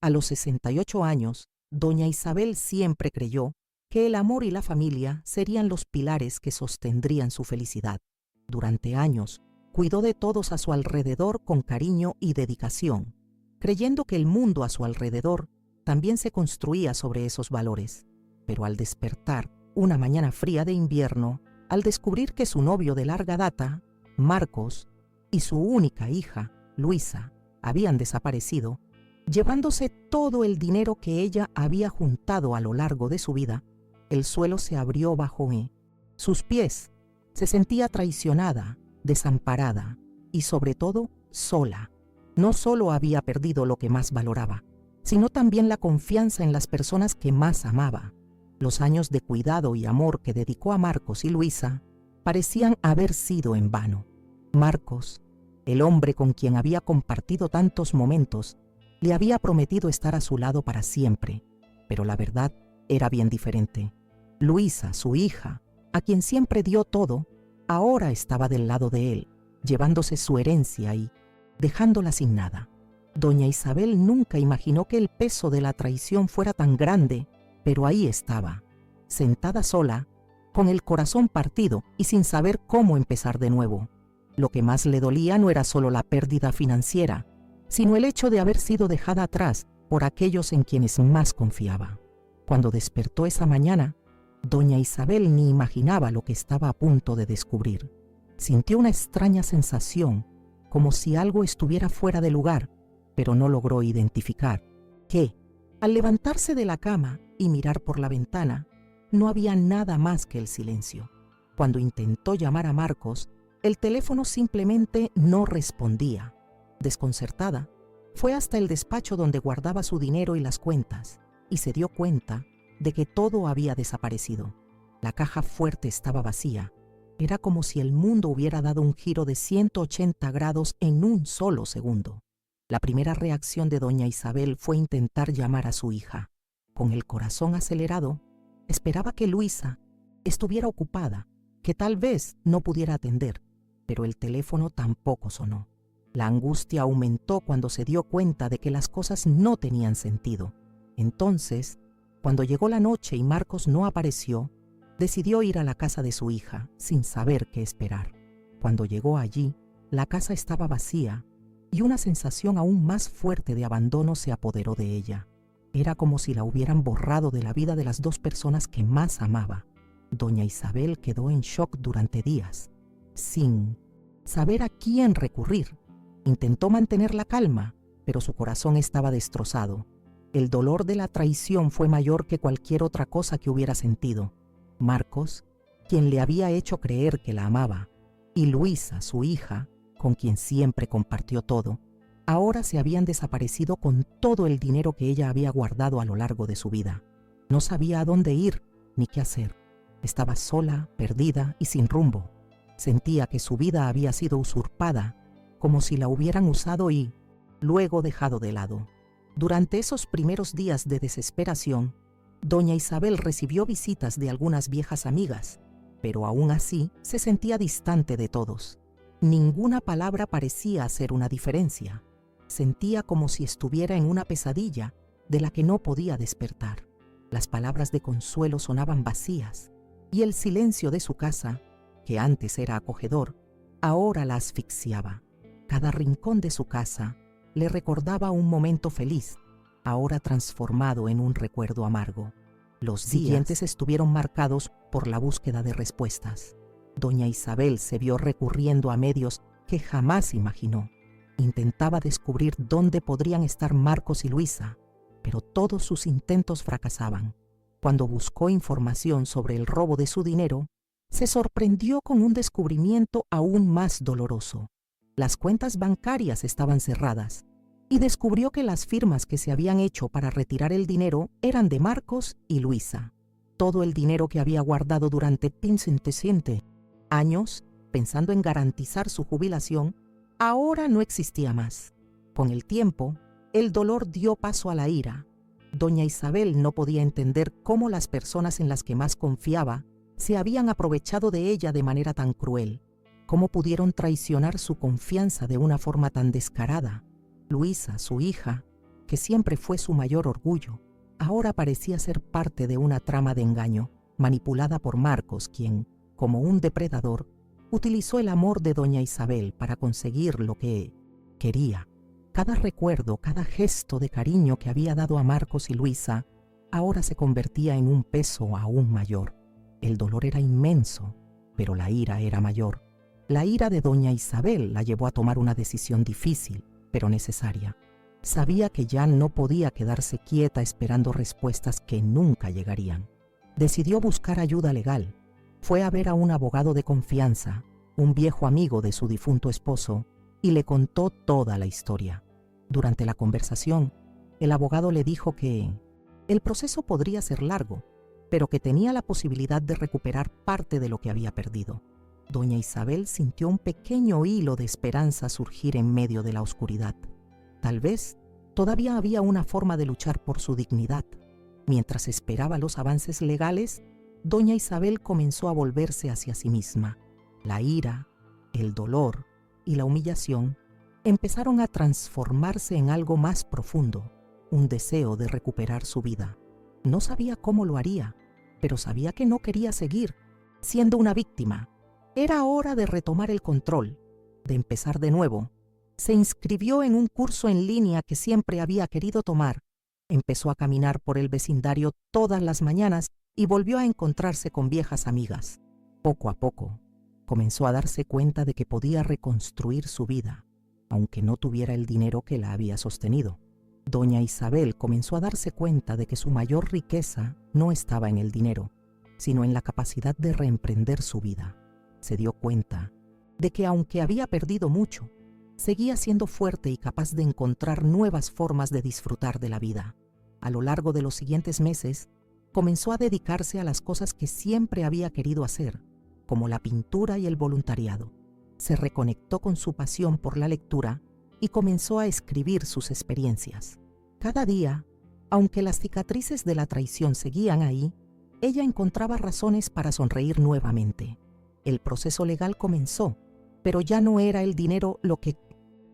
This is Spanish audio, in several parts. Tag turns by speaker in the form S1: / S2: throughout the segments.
S1: A los 68 años, doña Isabel siempre creyó que el amor y la familia serían los pilares que sostendrían su felicidad. Durante años, cuidó de todos a su alrededor con cariño y dedicación, creyendo que el mundo a su alrededor también se construía sobre esos valores. Pero al despertar una mañana fría de invierno, al descubrir que su novio de larga data, Marcos, y su única hija, Luisa, habían desaparecido, llevándose todo el dinero que ella había juntado a lo largo de su vida, el suelo se abrió bajo sus pies. Se sentía traicionada, desamparada y sobre todo sola. No solo había perdido lo que más valoraba, sino también la confianza en las personas que más amaba. Los años de cuidado y amor que dedicó a Marcos y Luisa parecían haber sido en vano. Marcos, el hombre con quien había compartido tantos momentos, le había prometido estar a su lado para siempre, pero la verdad era bien diferente. Luisa, su hija, a quien siempre dio todo, ahora estaba del lado de él, llevándose su herencia y dejándola sin nada. Doña Isabel nunca imaginó que el peso de la traición fuera tan grande, pero ahí estaba, sentada sola, con el corazón partido y sin saber cómo empezar de nuevo. Lo que más le dolía no era solo la pérdida financiera, sino el hecho de haber sido dejada atrás por aquellos en quienes más confiaba. Cuando despertó esa mañana, doña Isabel ni imaginaba lo que estaba a punto de descubrir. Sintió una extraña sensación, como si algo estuviera fuera de lugar, pero no logró identificar qué. Al levantarse de la cama y mirar por la ventana, no había nada más que el silencio. Cuando intentó llamar a Marcos, el teléfono simplemente no respondía. Desconcertada, fue hasta el despacho donde guardaba su dinero y las cuentas, y se dio cuenta de que todo había desaparecido. La caja fuerte estaba vacía. Era como si el mundo hubiera dado un giro de 180 grados en un solo segundo. La primera reacción de doña Isabel fue intentar llamar a su hija. Con el corazón acelerado, esperaba que Luisa estuviera ocupada, que tal vez no pudiera atender, pero el teléfono tampoco sonó. La angustia aumentó cuando se dio cuenta de que las cosas no tenían sentido. Entonces, cuando llegó la noche y Marcos no apareció, decidió ir a la casa de su hija, sin saber qué esperar. Cuando llegó allí, la casa estaba vacía y una sensación aún más fuerte de abandono se apoderó de ella. Era como si la hubieran borrado de la vida de las dos personas que más amaba. Doña Isabel quedó en shock durante días, sin saber a quién recurrir. Intentó mantener la calma, pero su corazón estaba destrozado. El dolor de la traición fue mayor que cualquier otra cosa que hubiera sentido. Marcos, quien le había hecho creer que la amaba, y Luisa, su hija, con quien siempre compartió todo, ahora se habían desaparecido con todo el dinero que ella había guardado a lo largo de su vida. No sabía a dónde ir ni qué hacer. Estaba sola, perdida y sin rumbo. Sentía que su vida había sido usurpada, como si la hubieran usado y luego dejado de lado. Durante esos primeros días de desesperación, doña Isabel recibió visitas de algunas viejas amigas, pero aún así se sentía distante de todos. Ninguna palabra parecía hacer una diferencia. Sentía como si estuviera en una pesadilla de la que no podía despertar. Las palabras de consuelo sonaban vacías, y el silencio de su casa, que antes era acogedor, ahora la asfixiaba. Cada rincón de su casa le recordaba un momento feliz, ahora transformado en un recuerdo amargo. Los siguientes estuvieron marcados por la búsqueda de respuestas. Doña Isabel se vio recurriendo a medios que jamás imaginó. Intentaba descubrir dónde podrían estar Marcos y Luisa, pero todos sus intentos fracasaban. Cuando buscó información sobre el robo de su dinero, se sorprendió con un descubrimiento aún más doloroso. Las cuentas bancarias estaban cerradas y descubrió que las firmas que se habían hecho para retirar el dinero eran de Marcos y Luisa. Todo el dinero que había guardado durante 15 años, pensando en garantizar su jubilación, ahora no existía más. Con el tiempo, el dolor dio paso a la ira. Doña Isabel no podía entender cómo las personas en las que más confiaba se habían aprovechado de ella de manera tan cruel. ¿Cómo pudieron traicionar su confianza de una forma tan descarada? Luisa, su hija, que siempre fue su mayor orgullo, ahora parecía ser parte de una trama de engaño, manipulada por Marcos, quien, como un depredador, utilizó el amor de doña Isabel para conseguir lo que quería. Cada recuerdo, cada gesto de cariño que había dado a Marcos y Luisa, ahora se convertía en un peso aún mayor. El dolor era inmenso, pero la ira era mayor. La ira de doña Isabel la llevó a tomar una decisión difícil, pero necesaria. Sabía que ya no podía quedarse quieta esperando respuestas que nunca llegarían. Decidió buscar ayuda legal. Fue a ver a un abogado de confianza, un viejo amigo de su difunto esposo, y le contó toda la historia. Durante la conversación, el abogado le dijo que el proceso podría ser largo, pero que tenía la posibilidad de recuperar parte de lo que había perdido. Doña Isabel sintió un pequeño hilo de esperanza surgir en medio de la oscuridad. Tal vez todavía había una forma de luchar por su dignidad. Mientras esperaba los avances legales, doña Isabel comenzó a volverse hacia sí misma. La ira, el dolor y la humillación empezaron a transformarse en algo más profundo, un deseo de recuperar su vida. No sabía cómo lo haría, pero sabía que no quería seguir siendo una víctima. Era hora de retomar el control, de empezar de nuevo. Se inscribió en un curso en línea que siempre había querido tomar. Empezó a caminar por el vecindario todas las mañanas y volvió a encontrarse con viejas amigas. Poco a poco, comenzó a darse cuenta de que podía reconstruir su vida, aunque no tuviera el dinero que la había sostenido. Doña Isabel comenzó a darse cuenta de que su mayor riqueza no estaba en el dinero, sino en la capacidad de reemprender su vida. Se dio cuenta de que aunque había perdido mucho, seguía siendo fuerte y capaz de encontrar nuevas formas de disfrutar de la vida. A lo largo de los siguientes meses, comenzó a dedicarse a las cosas que siempre había querido hacer, como la pintura y el voluntariado. Se reconectó con su pasión por la lectura y comenzó a escribir sus experiencias. Cada día, aunque las cicatrices de la traición seguían ahí, ella encontraba razones para sonreír nuevamente. El proceso legal comenzó, pero ya no era el dinero lo que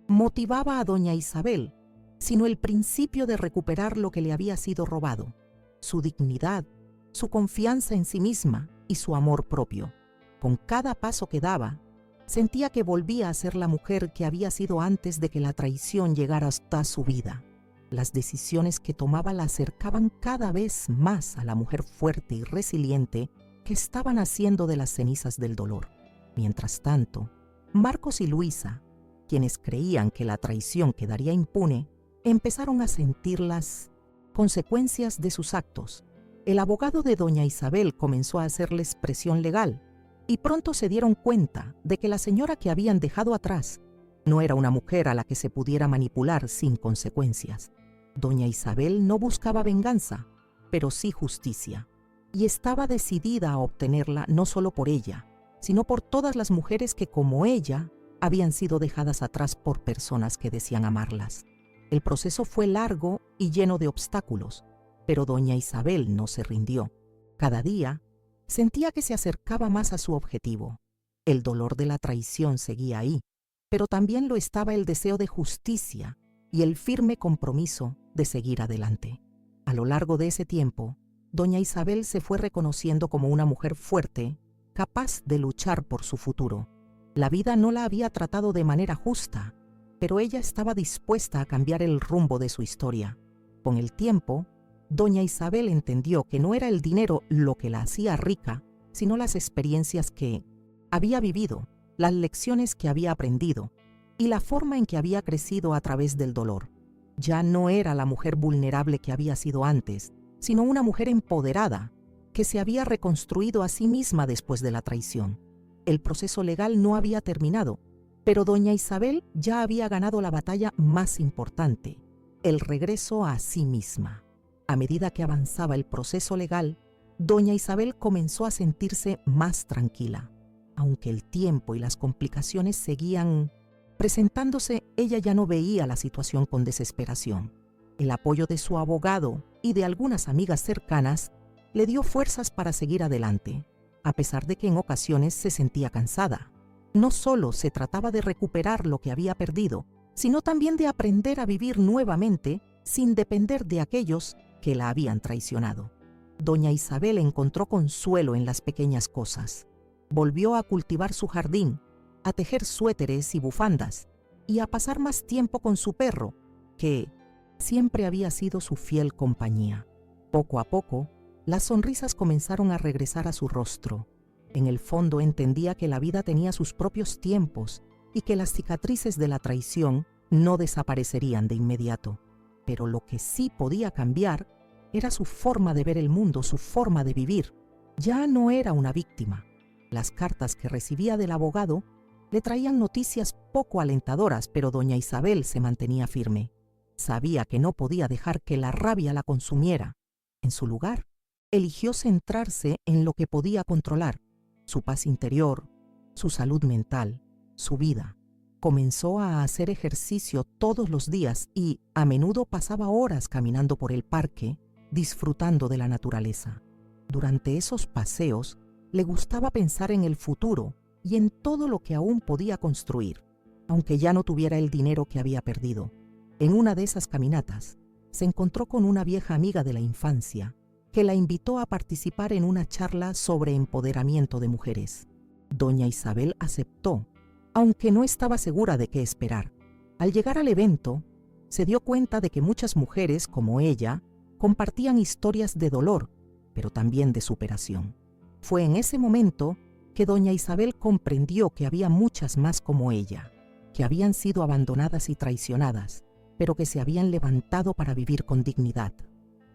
S1: motivaba a doña Isabel, sino el principio de recuperar lo que le había sido robado, su dignidad, su confianza en sí misma y su amor propio. Con cada paso que daba, sentía que volvía a ser la mujer que había sido antes de que la traición llegara hasta su vida. Las decisiones que tomaba la acercaban cada vez más a la mujer fuerte y resiliente que estaba naciendo de las cenizas del dolor. Mientras tanto, Marcos y Luisa, quienes creían que la traición quedaría impune, empezaron a sentir las consecuencias de sus actos. El abogado de doña Isabel comenzó a hacerles presión legal y pronto se dieron cuenta de que la señora que habían dejado atrás no era una mujer a la que se pudiera manipular sin consecuencias. Doña Isabel no buscaba venganza, pero sí justicia, y estaba decidida a obtenerla no solo por ella, sino por todas las mujeres que, como ella, habían sido dejadas atrás por personas que decían amarlas. El proceso fue largo y lleno de obstáculos, pero doña Isabel no se rindió. Cada día sentía que se acercaba más a su objetivo. El dolor de la traición seguía ahí, pero también lo estaba el deseo de justicia y el firme compromiso de seguir adelante. A lo largo de ese tiempo, doña Isabel se fue reconociendo como una mujer fuerte, capaz de luchar por su futuro. La vida no la había tratado de manera justa, pero ella estaba dispuesta a cambiar el rumbo de su historia. Con el tiempo, doña Isabel entendió que no era el dinero lo que la hacía rica, sino las experiencias que había vivido, las lecciones que había aprendido y la forma en que había crecido a través del dolor. Ya no era la mujer vulnerable que había sido antes, sino una mujer empoderada, que se había reconstruido a sí misma después de la traición. El proceso legal no había terminado, pero doña Isabel ya había ganado la batalla más importante, el regreso a sí misma. A medida que avanzaba el proceso legal, doña Isabel comenzó a sentirse más tranquila. Aunque el tiempo y las complicaciones seguían presentándose, ella ya no veía la situación con desesperación. El apoyo de su abogado y de algunas amigas cercanas le dio fuerzas para seguir adelante, a pesar de que en ocasiones se sentía cansada. No solo se trataba de recuperar lo que había perdido, sino también de aprender a vivir nuevamente sin depender de aquellos que la habían traicionado. Doña Isabel encontró consuelo en las pequeñas cosas. Volvió a cultivar su jardín, a tejer suéteres y bufandas, y a pasar más tiempo con su perro, que siempre había sido su fiel compañía. Poco a poco, las sonrisas comenzaron a regresar a su rostro. En el fondo entendía que la vida tenía sus propios tiempos y que las cicatrices de la traición no desaparecerían de inmediato. Pero lo que sí podía cambiar era su forma de ver el mundo, su forma de vivir. Ya no era una víctima. Las cartas que recibía del abogado le traían noticias poco alentadoras, pero doña Isabel se mantenía firme. Sabía que no podía dejar que la rabia la consumiera. En su lugar, eligió centrarse en lo que podía controlar: su paz interior, su salud mental, su vida. Comenzó a hacer ejercicio todos los días y a menudo pasaba horas caminando por el parque, disfrutando de la naturaleza. Durante esos paseos, le gustaba pensar en el futuro y en todo lo que aún podía construir, aunque ya no tuviera el dinero que había perdido. En una de esas caminatas, se encontró con una vieja amiga de la infancia que la invitó a participar en una charla sobre empoderamiento de mujeres. Doña Isabel aceptó, aunque no estaba segura de qué esperar. Al llegar al evento, se dio cuenta de que muchas mujeres, como ella, compartían historias de dolor, pero también de superación. Fue en ese momento que doña Isabel comprendió que había muchas más como ella, que habían sido abandonadas y traicionadas, pero que se habían levantado para vivir con dignidad.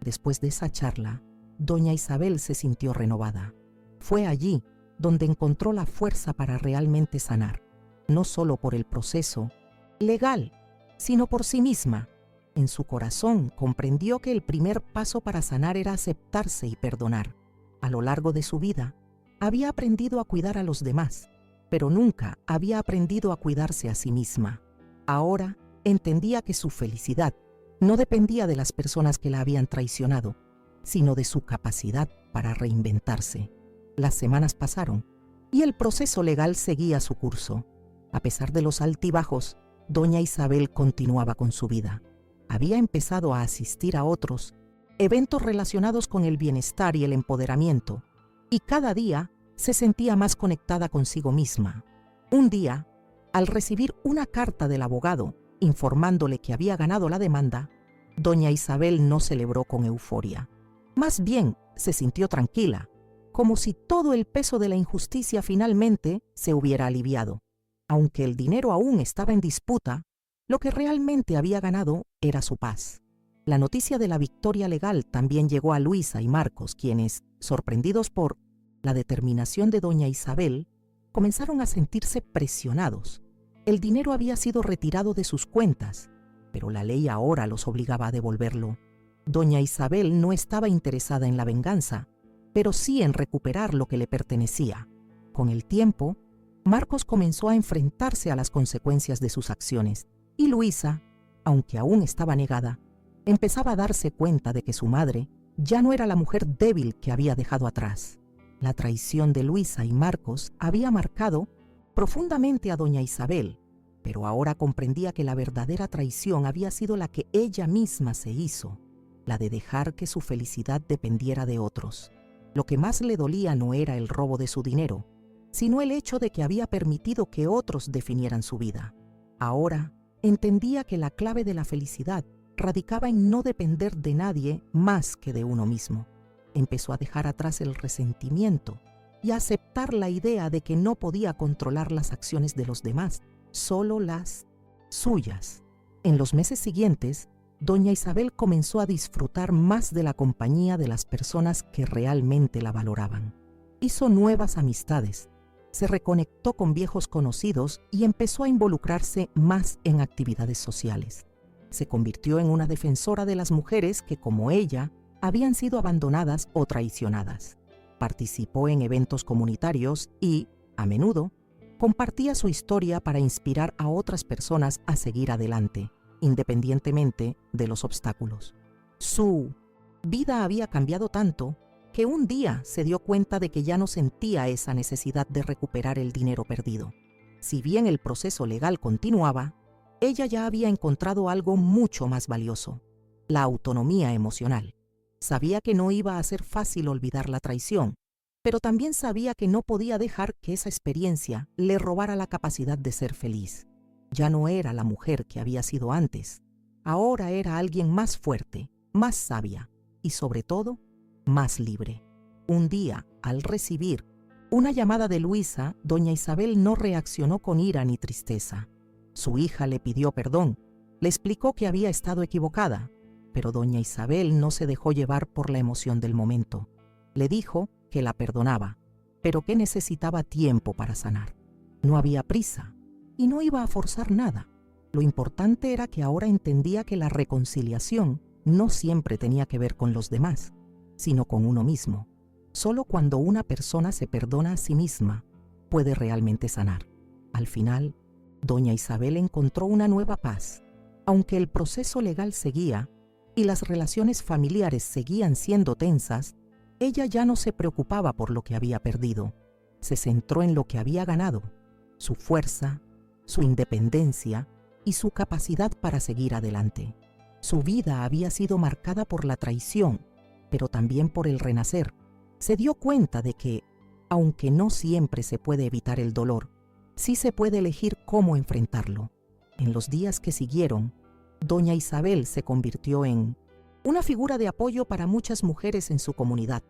S1: Después de esa charla, doña Isabel se sintió renovada. Fue allí donde encontró la fuerza para realmente sanar, no solo por el proceso legal, sino por sí misma. En su corazón comprendió que el primer paso para sanar era aceptarse y perdonar. A lo largo de su vida, había aprendido a cuidar a los demás, pero nunca había aprendido a cuidarse a sí misma. Ahora entendía que su felicidad no dependía de las personas que la habían traicionado, sino de su capacidad para reinventarse. Las semanas pasaron y el proceso legal seguía su curso. A pesar de los altibajos, doña Isabel continuaba con su vida. Había empezado a asistir a otros eventos relacionados con el bienestar y el empoderamiento, y cada día se sentía más conectada consigo misma. Un día, al recibir una carta del abogado informándole que había ganado la demanda, doña Isabel no celebró con euforia. Más bien, se sintió tranquila, como si todo el peso de la injusticia finalmente se hubiera aliviado. Aunque el dinero aún estaba en disputa, lo que realmente había ganado era su paz. La noticia de la victoria legal también llegó a Luisa y Marcos, quienes, sorprendidos por la determinación de doña Isabel, comenzaron a sentirse presionados. El dinero había sido retirado de sus cuentas, pero la ley ahora los obligaba a devolverlo. Doña Isabel no estaba interesada en la venganza, pero sí en recuperar lo que le pertenecía. Con el tiempo, Marcos comenzó a enfrentarse a las consecuencias de sus acciones, y Luisa, aunque aún estaba negada, empezaba a darse cuenta de que su madre ya no era la mujer débil que había dejado atrás. La traición de Luisa y Marcos había marcado profundamente a doña Isabel, pero ahora comprendía que la verdadera traición había sido la que ella misma se hizo, la de dejar que su felicidad dependiera de otros. Lo que más le dolía no era el robo de su dinero, sino el hecho de que había permitido que otros definieran su vida. Ahora entendía que la clave de la felicidad radicaba en no depender de nadie más que de uno mismo. Empezó a dejar atrás el resentimiento y a aceptar la idea de que no podía controlar las acciones de los demás, solo las suyas. En los meses siguientes, doña Isabel comenzó a disfrutar más de la compañía de las personas que realmente la valoraban. Hizo nuevas amistades, se reconectó con viejos conocidos y empezó a involucrarse más en actividades sociales. Se convirtió en una defensora de las mujeres que, como ella, habían sido abandonadas o traicionadas. Participó en eventos comunitarios y, a menudo, compartía su historia para inspirar a otras personas a seguir adelante, independientemente de los obstáculos. Su vida había cambiado tanto que un día se dio cuenta de que ya no sentía esa necesidad de recuperar el dinero perdido. Si bien el proceso legal continuaba, ella ya había encontrado algo mucho más valioso: la autonomía emocional. Sabía que no iba a ser fácil olvidar la traición, pero también sabía que no podía dejar que esa experiencia le robara la capacidad de ser feliz. Ya no era la mujer que había sido antes. Ahora era alguien más fuerte, más sabia y, sobre todo, más libre. Un día, al recibir una llamada de Luisa, doña Isabel no reaccionó con ira ni tristeza. Su hija le pidió perdón, le explicó que había estado equivocada, pero doña Isabel no se dejó llevar por la emoción del momento. Le dijo que la perdonaba, pero que necesitaba tiempo para sanar. No había prisa y no iba a forzar nada. Lo importante era que ahora entendía que la reconciliación no siempre tenía que ver con los demás, sino con uno mismo. Solo cuando una persona se perdona a sí misma puede realmente sanar. Al final, doña Isabel encontró una nueva paz. Aunque el proceso legal seguía y las relaciones familiares seguían siendo tensas, ella ya no se preocupaba por lo que había perdido. Se centró en lo que había ganado: su fuerza, su independencia y su capacidad para seguir adelante. Su vida había sido marcada por la traición, pero también por el renacer. Se dio cuenta de que, aunque no siempre se puede evitar el dolor, sí se puede elegir cómo enfrentarlo. En los días que siguieron, doña Isabel se convirtió en una figura de apoyo para muchas mujeres en su comunidad.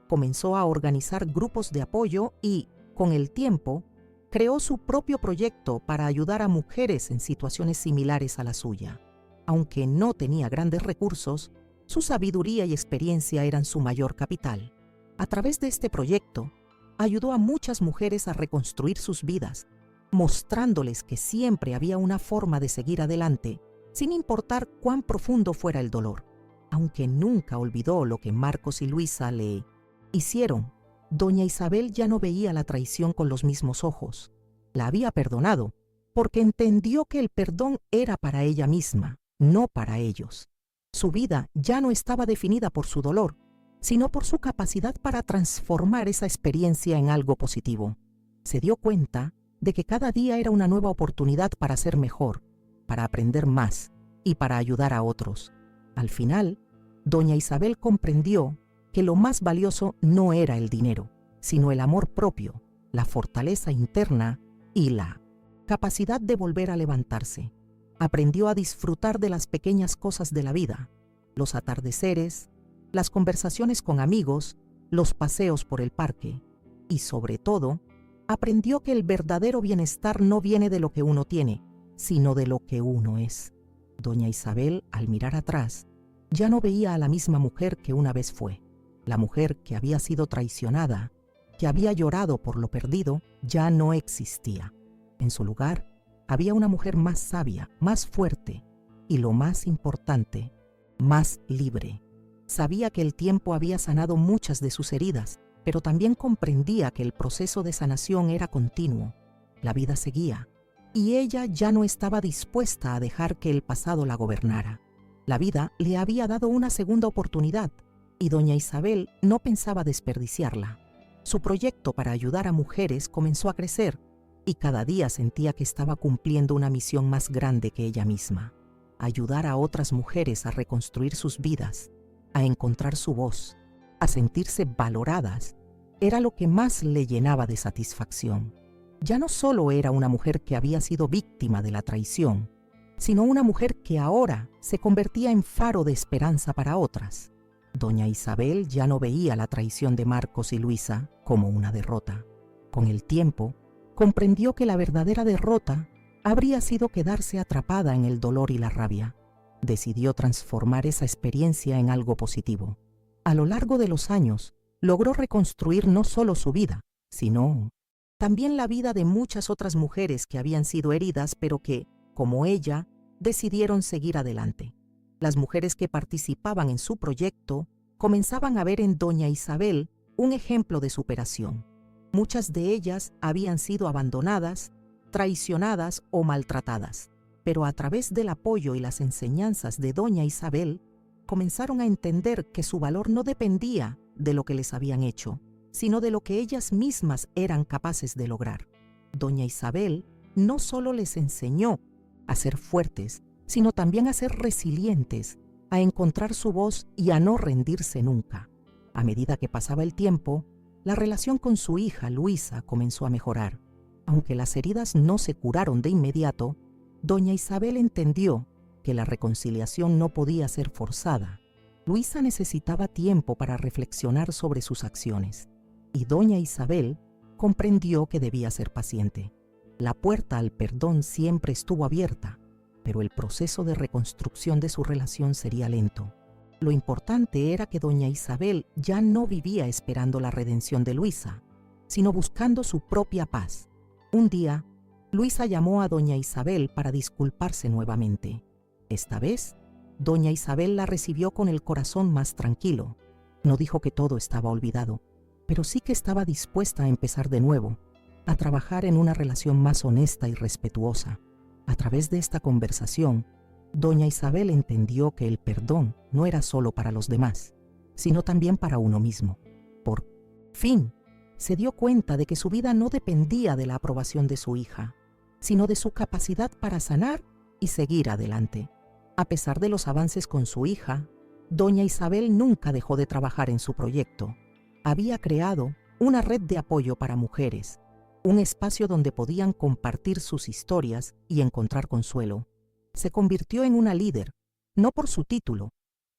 S1: Comenzó a organizar grupos de apoyo y, con el tiempo, creó su propio proyecto para ayudar a mujeres en situaciones similares a la suya. Aunque no tenía grandes recursos, su sabiduría y experiencia eran su mayor capital. A través de este proyecto, ayudó a muchas mujeres a reconstruir sus vidas, mostrándoles que siempre había una forma de seguir adelante, sin importar cuán profundo fuera el dolor. Aunque nunca olvidó lo que Marcos y Luisa le hicieron, doña Isabel ya no veía la traición con los mismos ojos. La había perdonado, porque entendió que el perdón era para ella misma, no para ellos. Su vida ya no estaba definida por su dolor, sino por su capacidad para transformar esa experiencia en algo positivo. Se dio cuenta de que cada día era una nueva oportunidad para ser mejor, para aprender más y para ayudar a otros. Al final, doña Isabel comprendió que lo más valioso no era el dinero, sino el amor propio, la fortaleza interna y la capacidad de volver a levantarse. Aprendió a disfrutar de las pequeñas cosas de la vida: los atardeceres, las conversaciones con amigos, los paseos por el parque y, sobre todo, aprendió que el verdadero bienestar no viene de lo que uno tiene, sino de lo que uno es. Doña Isabel, al mirar atrás, ya no veía a la misma mujer que una vez fue. La mujer que había sido traicionada, que había llorado por lo perdido, ya no existía. En su lugar, había una mujer más sabia, más fuerte y, lo más importante, más libre. Sabía que el tiempo había sanado muchas de sus heridas, pero también comprendía que el proceso de sanación era continuo. La vida seguía, y ella ya no estaba dispuesta a dejar que el pasado la gobernara. La vida le había dado una segunda oportunidad, y doña Isabel no pensaba desperdiciarla. Su proyecto para ayudar a mujeres comenzó a crecer, y cada día sentía que estaba cumpliendo una misión más grande que ella misma: ayudar a otras mujeres a reconstruir sus vidas, a encontrar su voz, a sentirse valoradas. Era lo que más le llenaba de satisfacción. Ya no solo era una mujer que había sido víctima de la traición, sino una mujer que ahora se convertía en faro de esperanza para otras. Doña Isabel ya no veía la traición de Marcos y Luisa como una derrota. Con el tiempo, comprendió que la verdadera derrota habría sido quedarse atrapada en el dolor y la rabia. Decidió transformar esa experiencia en algo positivo. A lo largo de los años, logró reconstruir no solo su vida, sino también la vida de muchas otras mujeres que habían sido heridas, pero que, como ella, decidieron seguir adelante. Las mujeres que participaban en su proyecto comenzaban a ver en doña Isabel un ejemplo de superación. Muchas de ellas habían sido abandonadas, traicionadas o maltratadas, pero a través del apoyo y las enseñanzas de doña Isabel, comenzaron a entender que su valor no dependía de lo que les habían hecho, sino de lo que ellas mismas eran capaces de lograr. Doña Isabel no solo les enseñó a ser fuertes, sino también a ser resilientes, a encontrar su voz y a no rendirse nunca. A medida que pasaba el tiempo, la relación con su hija, Luisa, comenzó a mejorar. Aunque las heridas no se curaron de inmediato, doña Isabel entendió que la reconciliación no podía ser forzada. Luisa necesitaba tiempo para reflexionar sobre sus acciones, y doña Isabel comprendió que debía ser paciente. La puerta al perdón siempre estuvo abierta, pero el proceso de reconstrucción de su relación sería lento. Lo importante era que doña Isabel ya no vivía esperando la redención de Luisa, sino buscando su propia paz. Un día, Luisa llamó a doña Isabel para disculparse nuevamente. Esta vez, doña Isabel la recibió con el corazón más tranquilo. No dijo que todo estaba olvidado, pero sí que estaba dispuesta a empezar de nuevo, a trabajar en una relación más honesta y respetuosa. A través de esta conversación, doña Isabel entendió que el perdón no era solo para los demás, sino también para uno mismo. Por fin, se dio cuenta de que su vida no dependía de la aprobación de su hija, sino de su capacidad para sanar y seguir adelante. A pesar de los avances con su hija, doña Isabel nunca dejó de trabajar en su proyecto. Había creado una red de apoyo para mujeres, un espacio donde podían compartir sus historias y encontrar consuelo. Se convirtió en una líder, no por su título,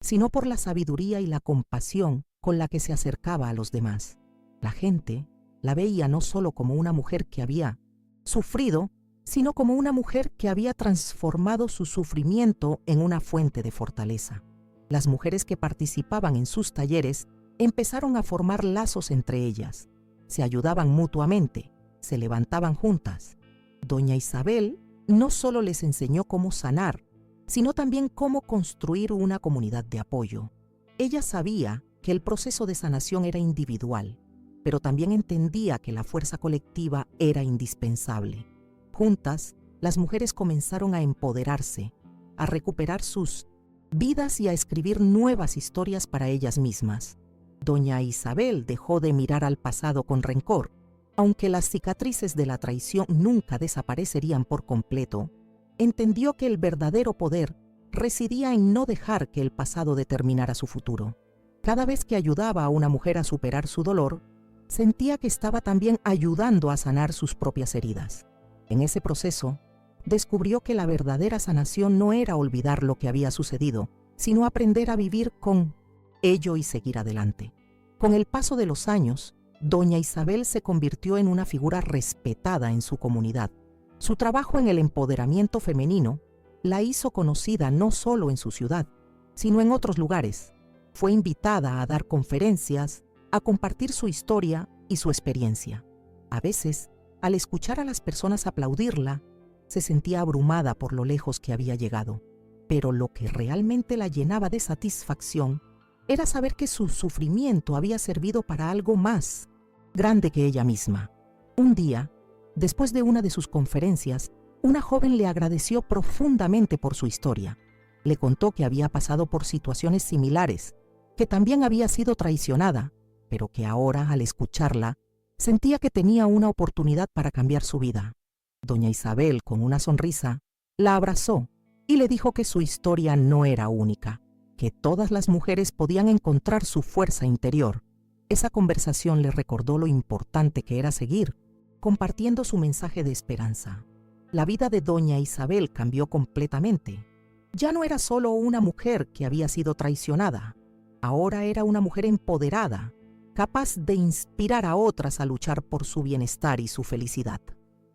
S1: sino por la sabiduría y la compasión con la que se acercaba a los demás. La gente la veía no solo como una mujer que había sufrido, sino como una mujer que había transformado su sufrimiento en una fuente de fortaleza. Las mujeres que participaban en sus talleres empezaron a formar lazos entre ellas. Se ayudaban mutuamente, se levantaban juntas. Doña Isabel no solo les enseñó cómo sanar, sino también cómo construir una comunidad de apoyo. Ella sabía que el proceso de sanación era individual, pero también entendía que la fuerza colectiva era indispensable. Juntas, las mujeres comenzaron a empoderarse, a recuperar sus vidas y a escribir nuevas historias para ellas mismas. Doña Isabel dejó de mirar al pasado con rencor. Aunque las cicatrices de la traición nunca desaparecerían por completo, entendió que el verdadero poder residía en no dejar que el pasado determinara su futuro. Cada vez que ayudaba a una mujer a superar su dolor, sentía que estaba también ayudando a sanar sus propias heridas. En ese proceso, descubrió que la verdadera sanación no era olvidar lo que había sucedido, sino aprender a vivir con ello y seguir adelante. Con el paso de los años, doña Isabel se convirtió en una figura respetada en su comunidad. Su trabajo en el empoderamiento femenino la hizo conocida no solo en su ciudad, sino en otros lugares. Fue invitada a dar conferencias, a compartir su historia y su experiencia. A veces, al escuchar a las personas aplaudirla, se sentía abrumada por lo lejos que había llegado. Pero lo que realmente la llenaba de satisfacción era saber que su sufrimiento había servido para algo más grande que ella misma. Un día, después de una de sus conferencias, una joven le agradeció profundamente por su historia. Le contó que había pasado por situaciones similares, que también había sido traicionada, pero que ahora, al escucharla, sentía que tenía una oportunidad para cambiar su vida. Doña Isabel, con una sonrisa, la abrazó y le dijo que su historia no era única, que todas las mujeres podían encontrar su fuerza interior. Esa conversación le recordó lo importante que era seguir, compartiendo su mensaje de esperanza. La vida de doña Isabel cambió completamente. Ya no era solo una mujer que había sido traicionada, ahora era una mujer empoderada, capaz de inspirar a otras a luchar por su bienestar y su felicidad.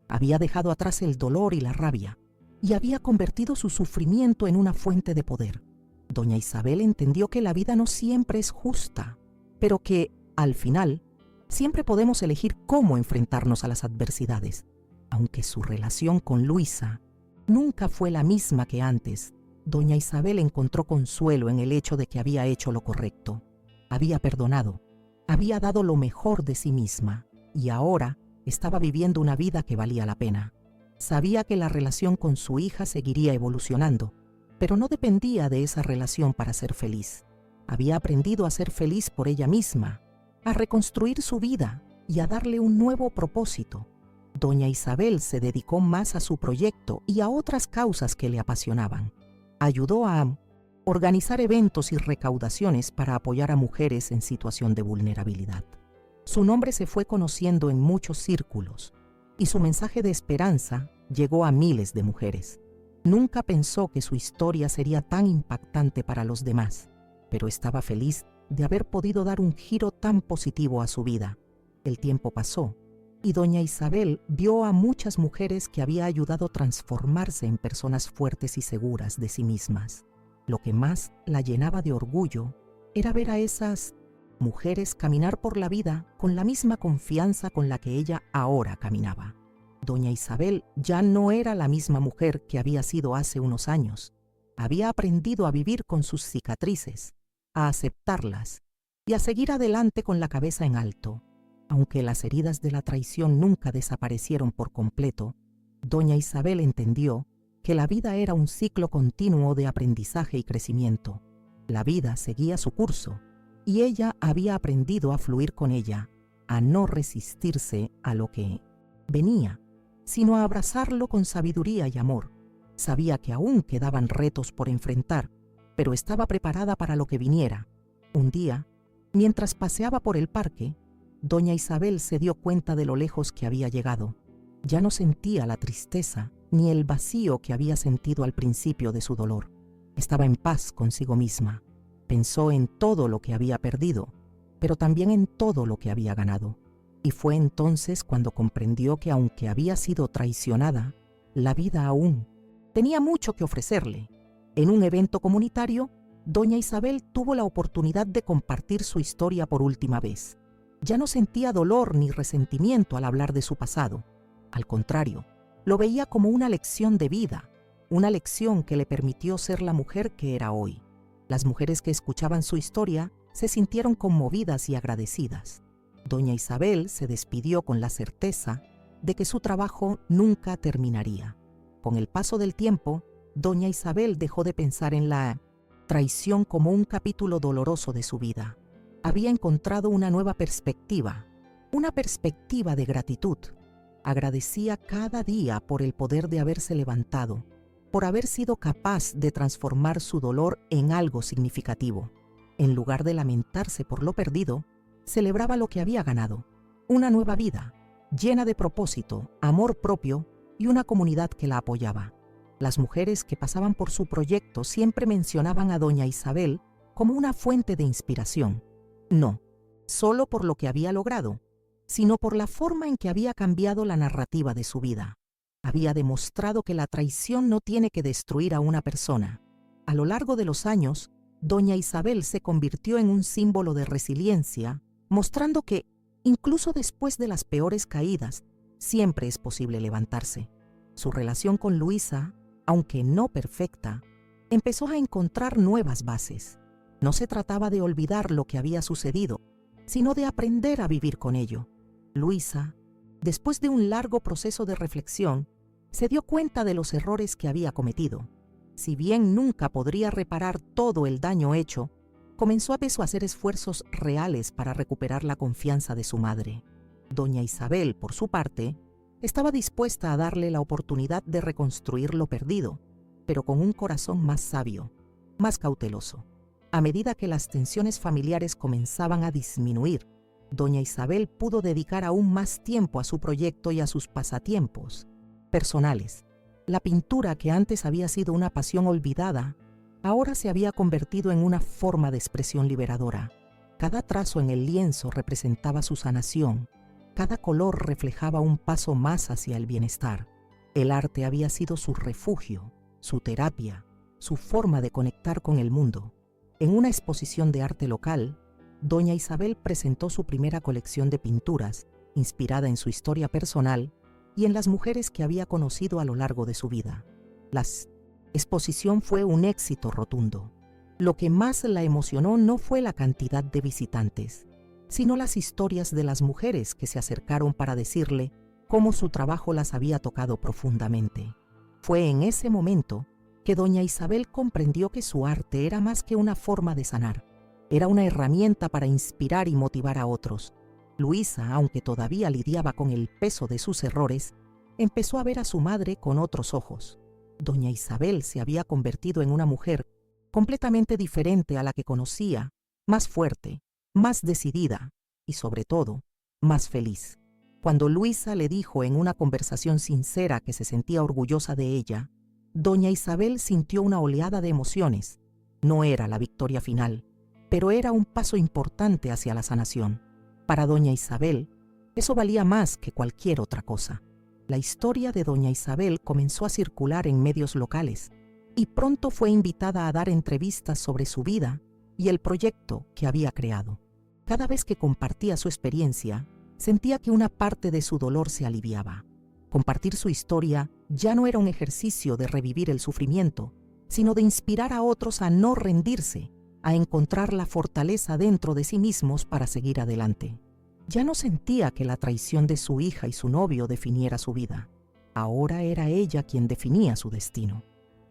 S1: Había dejado atrás el dolor y la rabia, y había convertido su sufrimiento en una fuente de poder. Doña Isabel entendió que la vida no siempre es justa, pero que, al final, siempre podemos elegir cómo enfrentarnos a las adversidades. Aunque su relación con Luisa nunca fue la misma que antes, doña Isabel encontró consuelo en el hecho de que había hecho lo correcto. Había perdonado, había dado lo mejor de sí misma y ahora estaba viviendo una vida que valía la pena. Sabía que la relación con su hija seguiría evolucionando, pero no dependía de esa relación para ser feliz. Había aprendido a ser feliz por ella misma, a reconstruir su vida y a darle un nuevo propósito. Doña Isabel se dedicó más a su proyecto y a otras causas que le apasionaban. Ayudó a organizar eventos y recaudaciones para apoyar a mujeres en situación de vulnerabilidad. Su nombre se fue conociendo en muchos círculos y su mensaje de esperanza llegó a miles de mujeres. Nunca pensó que su historia sería tan impactante para los demás, pero estaba feliz de haber podido dar un giro tan positivo a su vida. El tiempo pasó y doña Isabel vio a muchas mujeres que había ayudado a transformarse en personas fuertes y seguras de sí mismas. Lo que más la llenaba de orgullo era ver a esas mujeres caminar por la vida con la misma confianza con la que ella ahora caminaba. Doña Isabel ya no era la misma mujer que había sido hace unos años. Había aprendido a vivir con sus cicatrices, a aceptarlas y a seguir adelante con la cabeza en alto. Aunque las heridas de la traición nunca desaparecieron por completo, doña Isabel entendió que la vida era un ciclo continuo de aprendizaje y crecimiento. La vida seguía su curso y ella había aprendido a fluir con ella, a no resistirse a lo que venía, sino a abrazarlo con sabiduría y amor. Sabía que aún quedaban retos por enfrentar, pero estaba preparada para lo que viniera. Un día, mientras paseaba por el parque, doña Isabel se dio cuenta de lo lejos que había llegado. Ya no sentía la tristeza ni el vacío que había sentido al principio de su dolor. Estaba en paz consigo misma. Pensó en todo lo que había perdido, pero también en todo lo que había ganado. Y fue entonces cuando comprendió que aunque había sido traicionada, la vida aún tenía mucho que ofrecerle. En un evento comunitario, doña Isabel tuvo la oportunidad de compartir su historia por última vez. Ya no sentía dolor ni resentimiento al hablar de su pasado. Al contrario, lo veía como una lección de vida, una lección que le permitió ser la mujer que era hoy. Las mujeres que escuchaban su historia se sintieron conmovidas y agradecidas. Doña Isabel se despidió con la certeza de que su trabajo nunca terminaría. Con el paso del tiempo, doña Isabel dejó de pensar en la traición como un capítulo doloroso de su vida. Había encontrado una nueva perspectiva, una perspectiva de gratitud. Agradecía cada día por el poder de haberse levantado, por haber sido capaz de transformar su dolor en algo significativo. En lugar de lamentarse por lo perdido, celebraba lo que había ganado, una nueva vida, llena de propósito, amor propio y una comunidad que la apoyaba. Las mujeres que pasaban por su proyecto siempre mencionaban a doña Isabel como una fuente de inspiración. No, solo por lo que había logrado, sino por la forma en que había cambiado la narrativa de su vida. Había demostrado que la traición no tiene que destruir a una persona. A lo largo de los años, doña Isabel se convirtió en un símbolo de resiliencia, mostrando que, incluso después de las peores caídas, siempre es posible levantarse. Su relación con Luisa, aunque no perfecta, empezó a encontrar nuevas bases. No se trataba de olvidar lo que había sucedido, sino de aprender a vivir con ello. Luisa, después de un largo proceso de reflexión, se dio cuenta de los errores que había cometido. Si bien nunca podría reparar todo el daño hecho, comenzó a hacer esfuerzos reales para recuperar la confianza de su madre. Doña Isabel, por su parte, estaba dispuesta a darle la oportunidad de reconstruir lo perdido, pero con un corazón más sabio, más cauteloso. A medida que las tensiones familiares comenzaban a disminuir, doña Isabel pudo dedicar aún más tiempo a su proyecto y a sus pasatiempos personales. La pintura, que antes había sido una pasión olvidada, ahora se había convertido en una forma de expresión liberadora. Cada trazo en el lienzo representaba su sanación, cada color reflejaba un paso más hacia el bienestar. El arte había sido su refugio, su terapia, su forma de conectar con el mundo. En una exposición de arte local, doña Isabel presentó su primera colección de pinturas, inspirada en su historia personal y en las mujeres que había conocido a lo largo de su vida. La exposición fue un éxito rotundo. Lo que más la emocionó no fue la cantidad de visitantes, sino las historias de las mujeres que se acercaron para decirle cómo su trabajo las había tocado profundamente. Fue en ese momento que doña Isabel comprendió que su arte era más que una forma de sanar. Era una herramienta para inspirar y motivar a otros. Luisa, aunque todavía lidiaba con el peso de sus errores, empezó a ver a su madre con otros ojos. Doña Isabel se había convertido en una mujer completamente diferente a la que conocía, más fuerte, más decidida y, sobre todo, más feliz. Cuando Luisa le dijo en una conversación sincera que se sentía orgullosa de ella, doña Isabel sintió una oleada de emociones. No era la victoria final, pero era un paso importante hacia la sanación. Para doña Isabel, eso valía más que cualquier otra cosa. La historia de doña Isabel comenzó a circular en medios locales y pronto fue invitada a dar entrevistas sobre su vida y el proyecto que había creado. Cada vez que compartía su experiencia, sentía que una parte de su dolor se aliviaba. Compartir su historia ya no era un ejercicio de revivir el sufrimiento, sino de inspirar a otros a no rendirse, a encontrar la fortaleza dentro de sí mismos para seguir adelante. Ya no sentía que la traición de su hija y su novio definiera su vida. Ahora era ella quien definía su destino.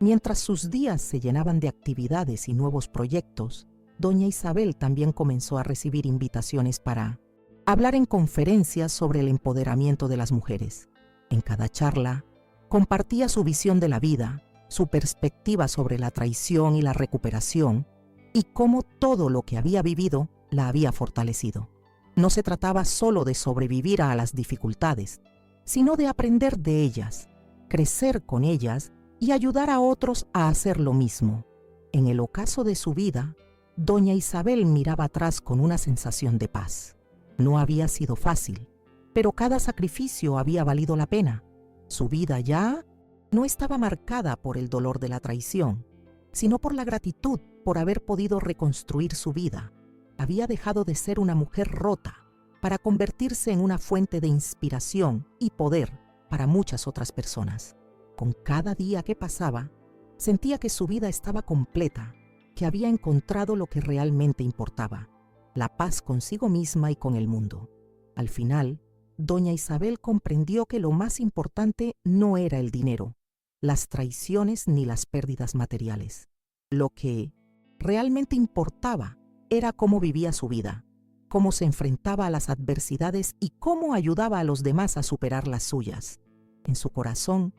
S1: Mientras sus días se llenaban de actividades y nuevos proyectos, doña Isabel también comenzó a recibir invitaciones para hablar en conferencias sobre el empoderamiento de las mujeres. En cada charla, compartía su visión de la vida, su perspectiva sobre la traición y la recuperación, y cómo todo lo que había vivido la había fortalecido. No se trataba solo de sobrevivir a las dificultades, sino de aprender de ellas, crecer con ellas y ayudar a otros a hacer lo mismo. En el ocaso de su vida, doña Isabel miraba atrás con una sensación de paz. No había sido fácil, pero cada sacrificio había valido la pena. Su vida ya no estaba marcada por el dolor de la traición, sino por la gratitud por haber podido reconstruir su vida. Había dejado de ser una mujer rota para convertirse en una fuente de inspiración y poder para muchas otras personas. Con cada día que pasaba, sentía que su vida estaba completa, que había encontrado lo que realmente importaba, la paz consigo misma y con el mundo. Al final, doña Isabel comprendió que lo más importante no era el dinero, las traiciones ni las pérdidas materiales. Lo que realmente importaba era cómo vivía su vida, cómo se enfrentaba a las adversidades y cómo ayudaba a los demás a superar las suyas. En su corazón,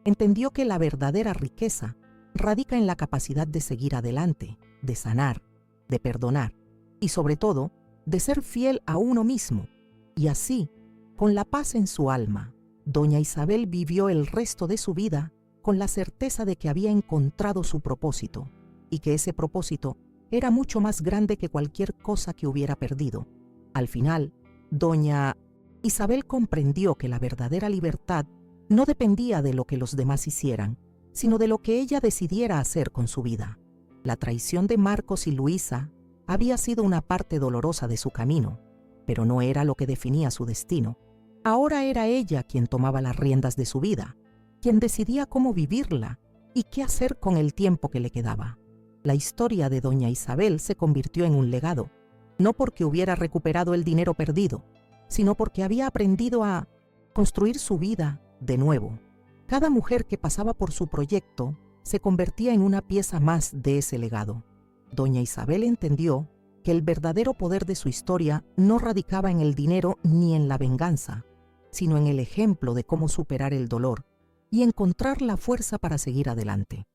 S1: entendió que la verdadera riqueza radica en la capacidad de seguir adelante, de sanar, de perdonar y, sobre todo, de ser fiel a uno mismo. Y así, con la paz en su alma, doña Isabel vivió el resto de su vida con la certeza de que había encontrado su propósito y que ese propósito era mucho más grande que cualquier cosa que hubiera perdido. Al final, doña Isabel comprendió que la verdadera libertad no dependía de lo que los demás hicieran, sino de lo que ella decidiera hacer con su vida. La traición de Marcos y Luisa había sido una parte dolorosa de su camino, pero no era lo que definía su destino. Ahora era ella quien tomaba las riendas de su vida, quien decidía cómo vivirla y qué hacer con el tiempo que le quedaba. La historia de doña Isabel se convirtió en un legado, no porque hubiera recuperado el dinero perdido, sino porque había aprendido a construir su vida de nuevo. Cada mujer que pasaba por su proyecto se convertía en una pieza más de ese legado. Doña Isabel entendió que el verdadero poder de su historia no radicaba en el dinero ni en la venganza, sino en el ejemplo de cómo superar el dolor y encontrar la fuerza para seguir adelante.